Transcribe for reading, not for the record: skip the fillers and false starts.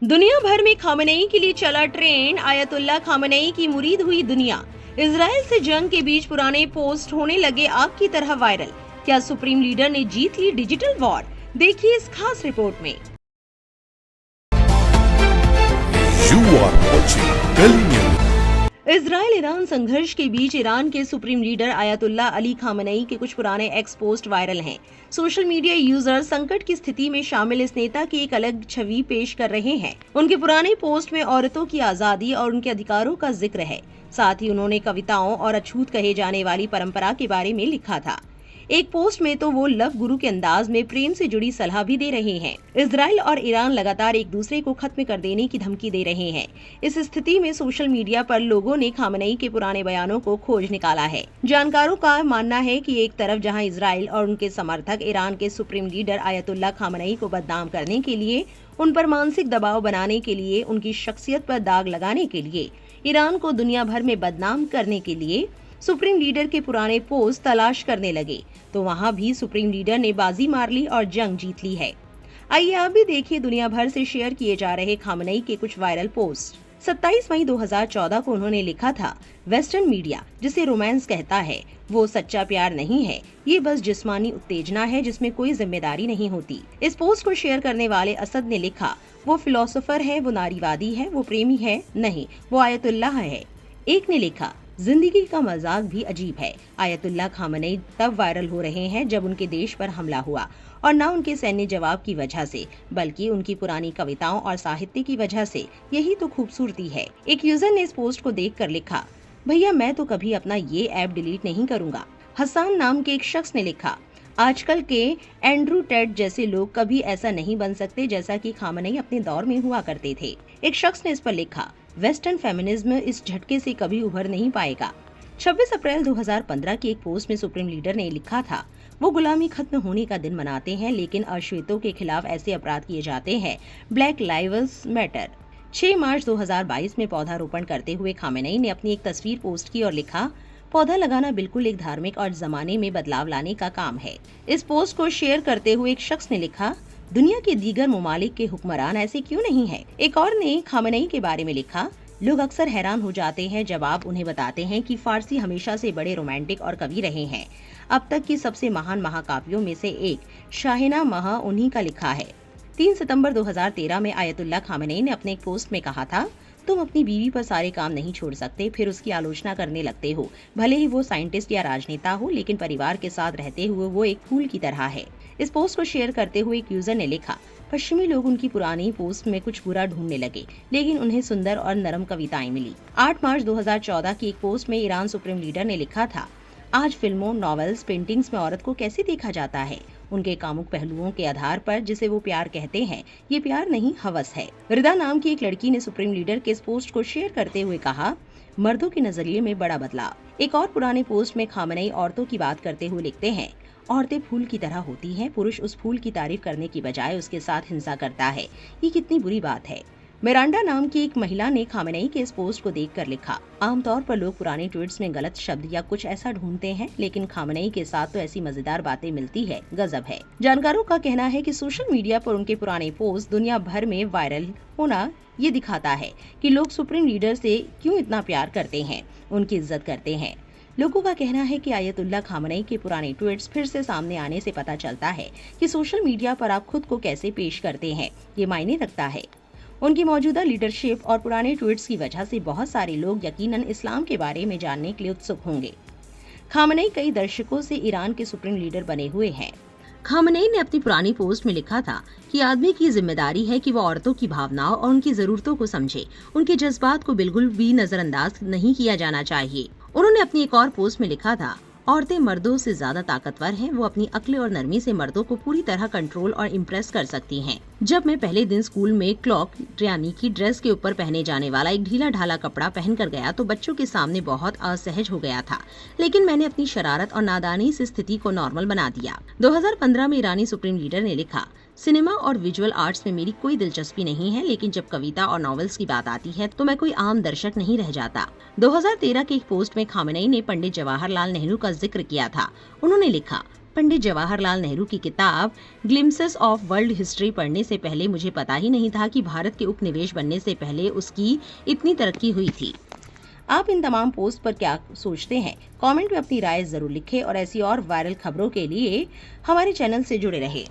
दुनिया भर में खामनेई के लिए चला ट्रेंड, आयतुल्ला खामनेई की मुरीद हुई दुनिया। इजराइल से जंग के बीच पुराने पोस्ट होने लगे आग की तरह वायरल। क्या सुप्रीम लीडर ने जीत ली डिजिटल वॉर? देखिए इस खास रिपोर्ट में। You are watching Delhi News. Israel Iran संघर्ष के बीच ईरान के supreme leader ayatollah Ali Khamenei के कुछ पुराने एक्स पोस्ट वायरल हैं। सोशल मीडिया यूजर संकट की स्थिति में शामिल इस नेता की एक अलग छवि पेश कर रहे हैं। उनके पुराने पोस्ट में औरतों की आजादी और उनके अधिकारों का जिक्र है। साथ ही उन्होंने कविताओं और अछूत कहे जाने वाली परंपरा के बारे में लिखा था। एक पोस्ट में तो वो लव गुरु के अंदाज में प्रेम से जुड़ी सलाह भी दे रहे हैं। इजराइल और ईरान लगातार एक दूसरे को खत्म कर देने की धमकी दे रहे हैं। इस स्थिति में सोशल मीडिया पर लोगों ने खामनेई के पुराने बयानों को खोज निकाला है। जानकारों का मानना है कि एक तरफ जहां इजराइल और उनके समर्थक ईरान के सुप्रीम लीडर आयतुल्ला खामनेई को बदनाम करने के लिए, उन पर मानसिक दबाव बनाने के लिए, उनकी शख्सियत पर दाग लगाने के लिए, ईरान को दुनिया भर में बदनाम करने के लिए सुप्रीम लीडर के पुराने पोस्ट तलाश करने लगे, तो वहां भी सुप्रीम लीडर ने बाजी मार ली और जंग जीत ली है। आइए आप भी देखिए दुनिया भर से शेयर किए जा रहे खामनेई के कुछ वायरल पोस्ट। 27 मई 2014 को उन्होंने लिखा था, वेस्टर्न मीडिया जिसे रोमांस कहता है वो सच्चा प्यार नहीं है, ये बस जिस्मानी उत्तेजना है जिसमें कोई जिम्मेदारी नहीं होती। इस पोस्ट को शेयर करने वाले असद ने लिखा, वो फिलोसोफर है, वो नारीवादी है, वो प्रेमी है, नहीं वो आयतुल्लाह है। एक ने लिखा, जिंदगी का मजाक भी अजीब है। आयतुल्ला खामनेई तब वायरल हो रहे हैं जब उनके देश पर हमला हुआ, और न उनके सैन्य जवाब की वजह से, बल्कि उनकी पुरानी कविताओं और साहित्य की वजह से। यही तो खूबसूरती है। एक यूजर ने इस पोस्ट को देखकर लिखा, भैया मैं तो कभी अपना ये ऐप डिलीट नहीं करूंगा। हसन नाम के एक शख्स ने लिखा, आजकल के एंड्रू टेड जैसे लोग कभी ऐसा नहीं बन सकते जैसा कि खामनेई अपने दौर में हुआ करते थे। एक शख्स ने इस पर लिखा, वेस्टर्न फेमिनिज्म इस झटके से कभी उभर नहीं पाएगा। 26 अप्रैल 2015 की एक पोस्ट में सुप्रीम लीडर ने लिखा था, वो गुलामी खत्म होने का दिन मनाते हैं लेकिन अश्वेतों के खिलाफ ऐसे अपराध किए जाते हैं। Black lives matter. 6 मार्च 2022 में पौधारोपण करते हुए खामनेई ने अपनी एक तस्वीर पोस्ट की और लिखा, पौधा लगाना बिल्कुल एक धार्मिक और जमाने में बदलाव लाने का काम है। इस पोस्ट को शेयर करते हुए एक शख्स ने लिखा, दुनिया के दीगर ममालिक के हुक्मरान ऐसे क्यों नहीं है। एक और ने खामनेई के बारे में लिखा, लोग अक्सर हैरान हो जाते हैं जब आप उन्हें बताते हैं कि फारसी हमेशा से बड़े रोमांटिक और कवि रहे हैं। अब तक की सबसे महान महाकाव्यों में से एक शाहीनामा उन्हीं का लिखा है। 3 सितंबर 2013 में आयतुल्ला खामनेई ने अपने एक पोस्ट में कहा था, तुम अपनी बीवी पर सारे काम नहीं छोड़ सकते, फिर उसकी आलोचना करने लगते हो। भले ही वो साइंटिस्ट या राजनेता हो, लेकिन परिवार के साथ रहते हुए वो एक फूल की तरह है। इस पोस्ट को शेयर करते हुए एक यूजर ने लिखा, पश्चिमी लोग उनकी पुरानी पोस्ट में कुछ बुरा ढूंढने लगे, लेकिन उन्हें सुंदर और नरम कविताएं मिली। 8 मार्च 2014 की एक पोस्ट में ईरान सुप्रीम लीडर ने लिखा था, आज फिल्मों, नॉवेल्स, पेंटिंग्स में औरत को कैसे देखा जाता है, उनके कामुक पहलुओं के आधार पर, जिसे वो प्यार कहते हैं। ये प्यार नहीं, हवस है। रिदा नाम की एक लड़की ने सुप्रीम लीडर के इस पोस्ट को शेयर करते हुए कहा, मर्दों के नजरिए में बड़ा बदलाव। एक और पुराने पोस्ट में खामनेई औरतों की बात करते हुए लिखते हैं, औरतें फूल की तरह होती हैं, पुरुष उस फूल की तारीफ करने की बजाय उसके साथ हिंसा करता है। ये कितनी बुरी बात है। मिरांडा नाम की एक महिला ने खामनेई के इस पोस्ट को देखकर लिखा, आमतौर पर लोग पुराने ट्वीट्स में गलत शब्द या कुछ ऐसा ढूंढते हैं, लेकिन खामनेई के साथ तो ऐसी मजेदार बातें मिलती है, गजब है। जानकारों का कहना है कि सोशल मीडिया पर उनके पुराने पोस्ट दुनिया भर में वायरल होना ये दिखाता है कि लोग सुप्रीम लीडर से क्यों इतना प्यार करते हैं, उनकी इज्जत करते हैं। लोगों का कहना है कि आयतुल्ला खामनेई के पुराने ट्वीट्स फिर से सामने आने से पता चलता है कि सोशल मीडिया पर आप खुद को कैसे पेश करते हैं, ये मायने रखता है। उनकी मौजूदा लीडरशिप और पुराने ट्वीट्स की वजह से बहुत सारे लोग यकीनन इस्लाम के बारे में जानने के लिए उत्सुक होंगे। खामनेई कई दशकों से ईरान के सुप्रीम लीडर बने हुए हैं। खामनेई ने अपनी पुरानी पोस्ट में लिखा था कि आदमी की जिम्मेदारी है कि वो औरतों की भावनाओं और उनकी जरूरतों को समझे, उनके जज्बात को बिल्कुल भी नजरअंदाज नहीं किया जाना चाहिए। उन्होंने अपनी एक और पोस्ट में लिखा था, औरतें मर्दों से ज्यादा ताकतवर हैं, वो अपनी अक्ल और नरमी से मर्दों को पूरी तरह कंट्रोल और इम्प्रेस कर सकती हैं। जब मैं पहले दिन स्कूल में क्लॉक यानी कि ड्रेस के ऊपर पहने जाने वाला एक ढीला ढाला कपड़ा पहनकर गया तो बच्चों के सामने बहुत असहज हो गया था, लेकिन मैंने अपनी शरारत और नादानी से स्थिति को नॉर्मल बना दिया। 2015 में ईरानी सुप्रीम लीडर ने लिखा, सिनेमा और विजुअल आर्ट्स में मेरी कोई दिलचस्पी नहीं है, लेकिन जब कविता और नॉवेल्स की बात आती है तो मैं कोई आम दर्शक नहीं रह जाता। 2013 के एक पोस्ट में खामनेई ने पंडित जवाहरलाल नेहरू का जिक्र किया था। उन्होंने लिखा, पंडित जवाहरलाल नेहरू की किताब ग्लिम्सेस ऑफ वर्ल्ड हिस्ट्री पढ़ने से पहले मुझे पता ही नहीं था कि भारत के उपनिवेश बनने से पहले उसकी इतनी तरक्की हुई थी। आप इन तमाम पोस्ट पर क्या सोचते हैं? कमेंट में अपनी राय जरूर लिखें और ऐसी और वायरल खबरों के लिए हमारे चैनल से जुड़े रहें।